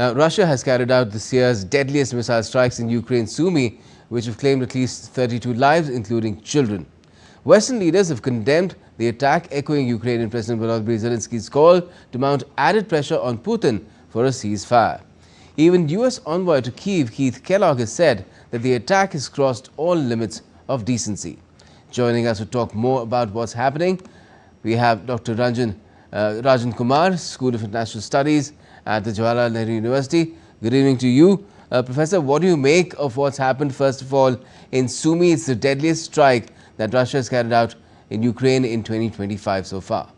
Russia has carried out this year's deadliest missile strikes in Ukraine's Sumy, which have claimed at least 32 lives, including children. Western leaders have condemned the attack, echoing Ukrainian President Volodymyr Zelensky's call to mount added pressure on Putin for a ceasefire. Even U.S. envoy to Kyiv, Keith Kellogg, has said that the attack has crossed all limits of decency. Joining us to talk more about what's happening, we have Dr. Rajan Kumar, School of International Studies at the Jawaharlal Nehru University. Good evening to you. Professor, what do you make of what's happened, first of all, in Sumy? It's the deadliest strike that Russia has carried out in Ukraine in 2025 so far.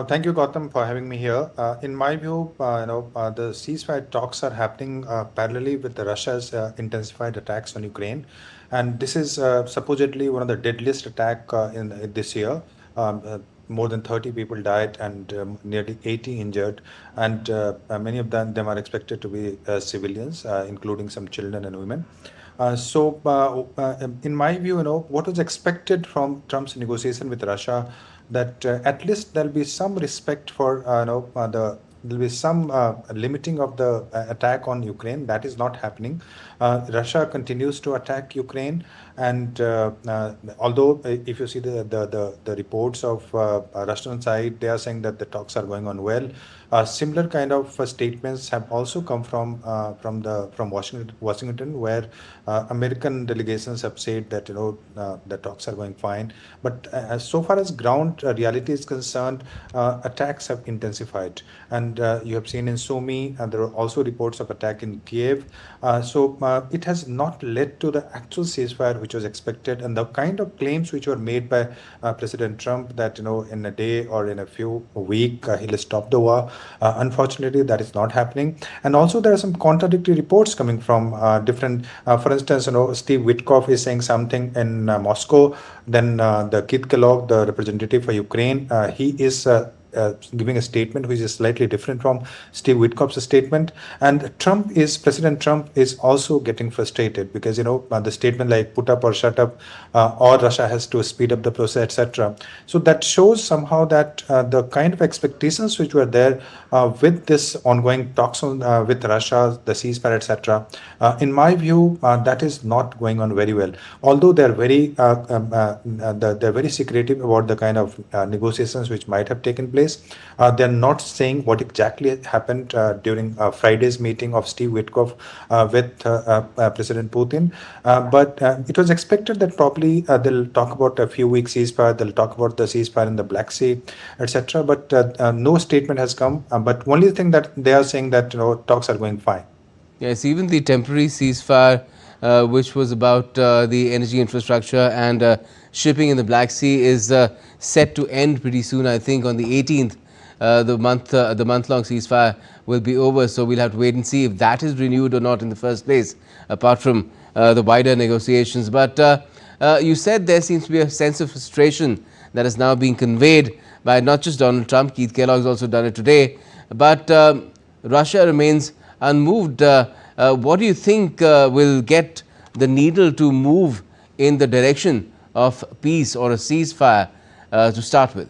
Thank you, Gautam, for having me here. In my view, the ceasefire talks are happening parallelly with Russia's intensified attacks on Ukraine, and this is supposedly one of the deadliest attack in this year. More than 30 people died and nearly 80 injured, and many of them are expected to be civilians, including some children and women. In my view, what was expected from Trump's negotiation with Russia, that at least there'll be some respect for there'll be some limiting of the attack on Ukraine. That is not happening. Russia continues to attack Ukraine, and although if you see the reports of Russian side, they are saying that the talks are going on well. Similar kind of statements have also come from Washington, where American delegations have said that the talks are going fine. But so far as ground reality is concerned, attacks have intensified, and you have seen in Sumy, and there are also reports of attack in Kiev. It has not led to the actual ceasefire which was expected, and the kind of claims which were made by President Trump that in a day or in a few weeks he'll stop the war. Unfortunately, that is not happening. And also there are some contradictory reports coming from different, for instance, Steve Witkoff is saying something in Moscow. Then the Keith Kellogg, the representative for Ukraine, he is giving a statement which is slightly different from Steve Witkoff's statement. And President Trump is also getting frustrated because, the statement like put up or shut up, or Russia has to speed up the process, etc. So that shows somehow that the kind of expectations which were there with this ongoing talks with Russia, the ceasefire, etc. In my view, that is not going on very well. Although they're very secretive about the kind of negotiations which might have taken place. They're not saying what exactly happened during Friday's meeting of Steve Witkoff with President Putin. But it was expected that probably they'll talk about a few weeks ceasefire, they'll talk about the ceasefire in the Black Sea, etc. But no statement has come. But only thing that they are saying that talks are going fine. Yes, even the temporary ceasefire, which was about the energy infrastructure and shipping in the Black Sea, is set to end pretty soon. I think on the 18th, the month-long ceasefire will be over. So we'll have to wait and see if that is renewed or not in the first place, apart from the wider negotiations. But you said there seems to be a sense of frustration that is now being conveyed by not just Donald Trump. Keith Kellogg has also done it today. But Russia remains unmoved. What do you think will get the needle to move in the direction of peace or a ceasefire to start with?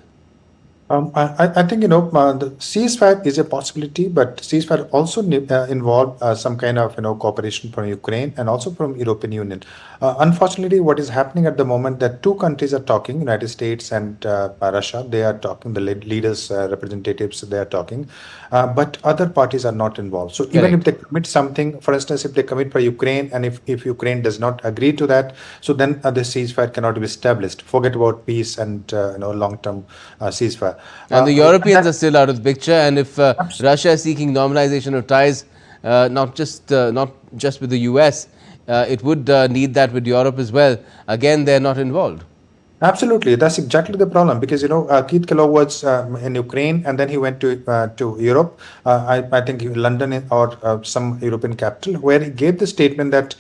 I think the ceasefire is a possibility, but ceasefire also involve some kind of cooperation from Ukraine and also from European Union. Unfortunately, what is happening at the moment that two countries are talking, United States and Russia. They are talking, the leaders, representatives, they are talking, but other parties are not involved. So even if they commit something, for instance, if they commit for Ukraine, and if Ukraine does not agree to that, so then the ceasefire cannot be established. Forget about peace and long-term ceasefire. And the Europeans are still out of the picture. And if Russia is seeking normalization of ties, not just with the US, it would need that with Europe as well. Again, they're not involved. Absolutely, that's exactly the problem, because Keith Kellogg was in Ukraine, and then he went to Europe. I think London or some European capital, where he gave the statement that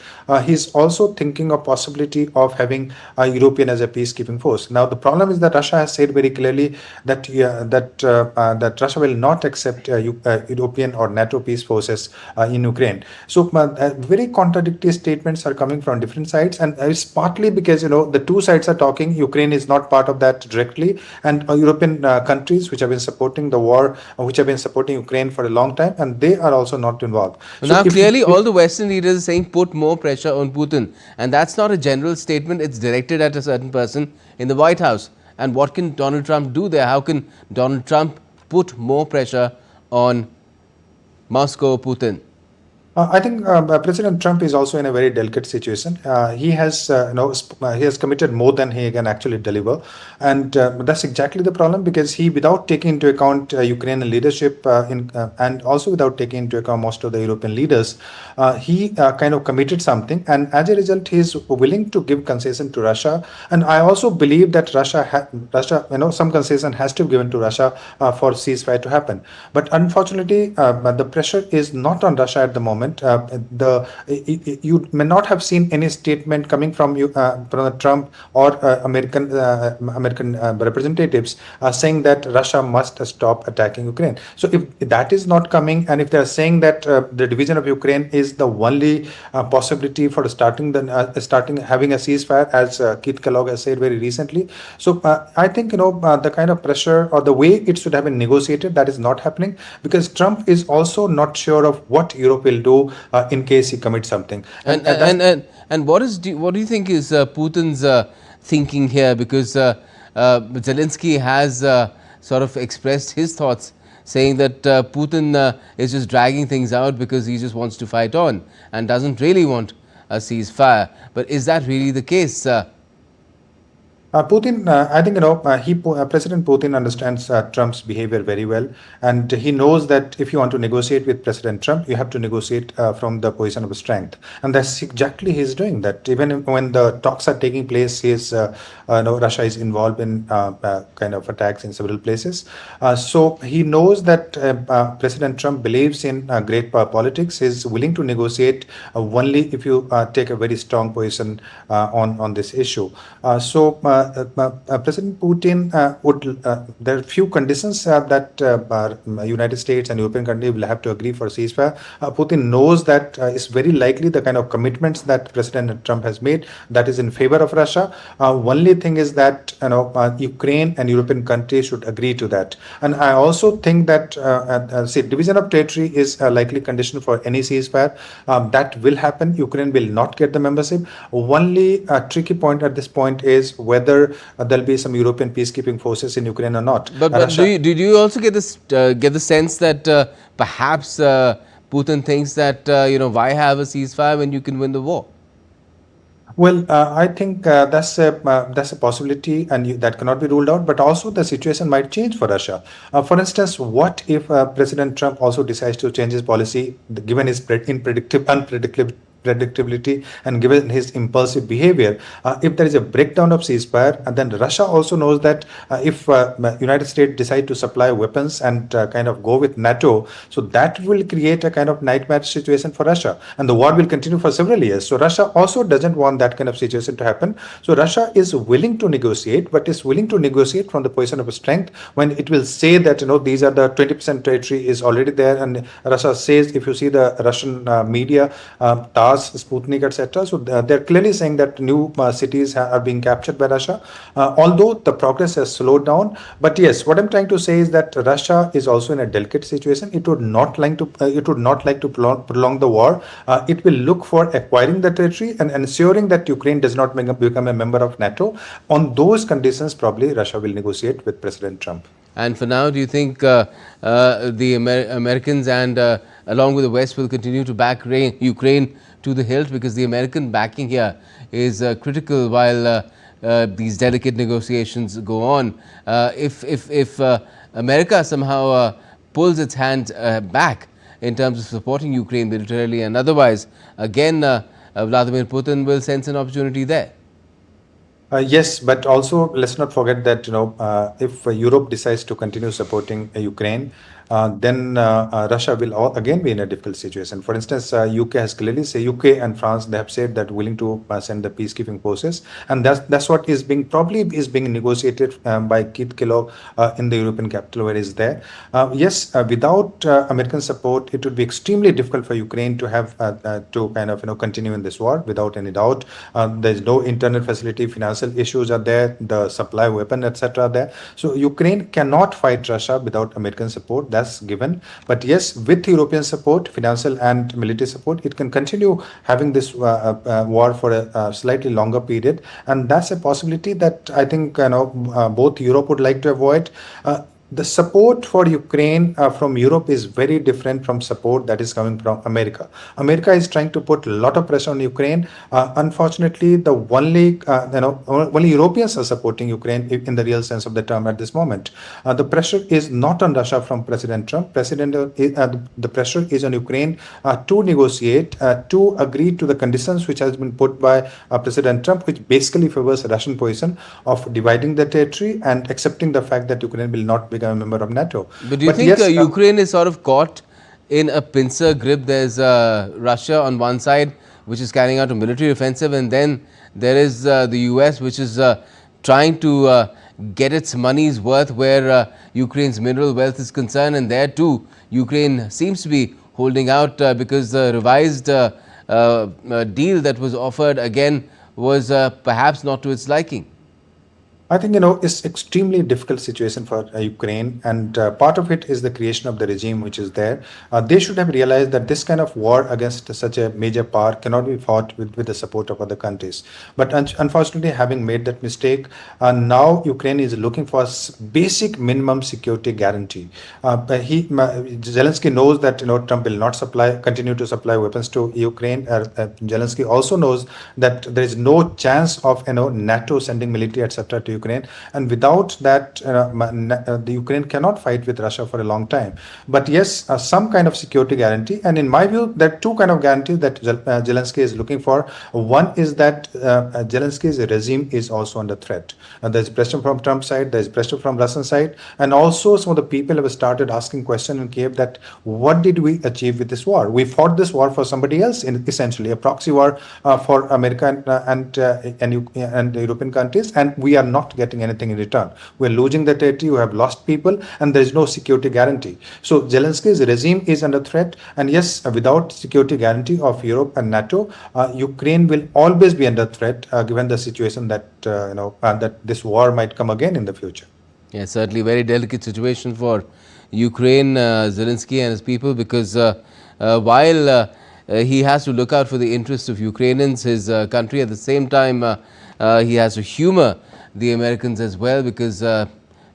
he's also thinking of possibility of having European as a peacekeeping force. Now the problem is that Russia has said very clearly that that Russia will not accept European or NATO peace forces in Ukraine. So very contradictory statements are coming from different sides, and it's partly because the two sides are talking. You Ukraine is not part of that directly, and European countries which have been supporting the war, which have been supporting Ukraine for a long time, and they are also not involved. So Now, clearly, if all the Western leaders are saying put more pressure on Putin. And that's not a general statement, it's directed at a certain person in the White House. And what can Donald Trump do there? How can Donald Trump put more pressure on Moscow, Putin? I think President Trump is also in a very delicate situation. He has, he has committed more than he can actually deliver, and that's exactly the problem, because he, without taking into account Ukrainian leadership, and also without taking into account most of the European leaders, he kind of committed something, and as a result, he is willing to give concession to Russia. And I also believe that Russia, some concession has to be given to Russia for ceasefire to happen. But unfortunately, the pressure is not on Russia at the moment. You may not have seen any statement coming from Trump or American representatives saying that Russia must stop attacking Ukraine. So if that is not coming, and if they are saying that the division of Ukraine is the only possibility for starting having a ceasefire, as Keith Kellogg has said very recently, so I think the kind of pressure or the way it should have been negotiated, that is not happening, because Trump is also not sure of what Europe will do in case he commits something. And what do you think is Putin's thinking here? Because Zelensky has sort of expressed his thoughts, saying that Putin is just dragging things out because he just wants to fight on and doesn't really want a ceasefire. But is that really the case? Putin, I think President Putin understands Trump's behavior very well, and he knows that if you want to negotiate with President Trump, you have to negotiate from the position of strength, and that's exactly he's doing. That even when the talks are taking place, Russia is involved in kind of attacks in several places. So he knows that President Trump believes in great power politics. He's willing to negotiate only if you take a very strong position on this issue. President Putin there are few conditions that United States and European countries will have to agree for ceasefire. Putin knows that it's very likely the kind of commitments that President Trump has made, that is in favor of Russia. Only thing is that Ukraine and European countries should agree to that. And I also think that division of territory is a likely condition for any ceasefire. That will happen. Ukraine will not get the membership. Only tricky point at this point is whether there'll be some European peacekeeping forces in Ukraine or not. But do you also get the sense that perhaps Putin thinks that why have a ceasefire when you can win the war? Well, I think that's a possibility, and that cannot be ruled out. But also, the situation might change for Russia. For instance, what if President Trump also decides to change his policy, given his unpredictability and given his impulsive behavior? If there is a breakdown of ceasefire, and then Russia also knows that if United States decide to supply weapons and kind of go with NATO, so that will create a kind of nightmare situation for Russia, and the war will continue for several years. So Russia also doesn't want that kind of situation to happen. So Russia is willing to negotiate, but is willing to negotiate from the position of strength, when it will say that these are the 20% territory is already there. And Russia says, if you see the Russian media, Sputnik, etc. So they're clearly saying that new cities are being captured by Russia, although the progress has slowed down. But yes, what I'm trying to say is that Russia is also in a delicate situation. It would not like to prolong the war. It will look for acquiring the territory and ensuring that Ukraine does not become a member of NATO. On those conditions, probably Russia will negotiate with President Trump. And for now, do you think the Americans and along with the West will continue to back Ukraine to the hilt, because the American backing here is critical while these delicate negotiations go on? If America somehow pulls its hand back in terms of supporting Ukraine militarily and otherwise, again Vladimir Putin will sense an opportunity there. Yes, but also let's not forget that if Europe decides to continue supporting Ukraine, then Russia will again be in a difficult situation. For instance, UK has clearly said, UK and France, they have said that willing to send the peacekeeping forces, and that's what is being negotiated by Keith Kellogg in the European capital where he's there. Yes, without American support, it would be extremely difficult for Ukraine to have to kind of continue in this war without any doubt. There's no internal facility, financial issues are there, the supply of weapon, etc. are there. So Ukraine cannot fight Russia without American support. That's given. But yes, with European support, financial and military support, it can continue having this war for a slightly longer period, and that's a possibility that I think both Europe would like to avoid. The support for Ukraine from Europe is very different from support that is coming from America. America is trying to put a lot of pressure on Ukraine. Unfortunately, the only Europeans are supporting Ukraine in the real sense of the term at this moment. The pressure is not on Russia from President Trump. The pressure is on Ukraine to negotiate, to agree to the conditions which has been put by President Trump, which basically favors the Russian position of dividing the territory and accepting the fact that Ukraine will not become a member of NATO. But do you think yes, Ukraine is sort of caught in a pincer grip? There's Russia on one side, which is carrying out a military offensive, and then there is the US, which is trying to get its money's worth where Ukraine's mineral wealth is concerned, and there too Ukraine seems to be holding out because the revised deal that was offered again was perhaps not to its liking. I think, it's extremely difficult situation for Ukraine, and part of it is the creation of the regime which is there. They should have realized that this kind of war against such a major power cannot be fought with the support of other countries. But unfortunately, having made that mistake, now Ukraine is looking for basic minimum security guarantee. Zelensky knows that Trump will not continue to supply weapons to Ukraine. Zelensky also knows that there is no chance of NATO sending military etc. to Ukraine, and without that the Ukraine cannot fight with Russia for a long time. But yes, some kind of security guarantee, and in my view there are two kind of guarantees that Zelensky is looking for. One is that Zelensky's regime is also under threat. There's pressure from Trump's side, there's pressure from Russian side, and also some of the people have started asking questions in Kiev that what did we achieve with this war? We fought this war for somebody else, essentially a proxy war for America and the European countries, and we are not getting anything in return. We're losing the territory, we have lost people, and there is no security guarantee. So Zelensky's regime is under threat, and yes, without security guarantee of Europe and NATO, Ukraine will always be under threat given the situation that that this war might come again in the future. Yes, certainly very delicate situation for Ukraine, Zelensky and his people, because while he has to look out for the interests of Ukrainians, his country, at the same time he has to humor the Americans as well, because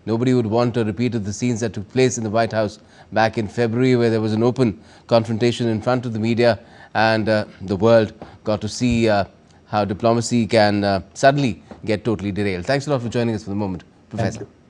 nobody would want a repeat of the scenes that took place in the White House back in February, where there was an open confrontation in front of the media, and the world got to see how diplomacy can suddenly get totally derailed. Thanks a lot for joining us for the moment, Professor. Thank you.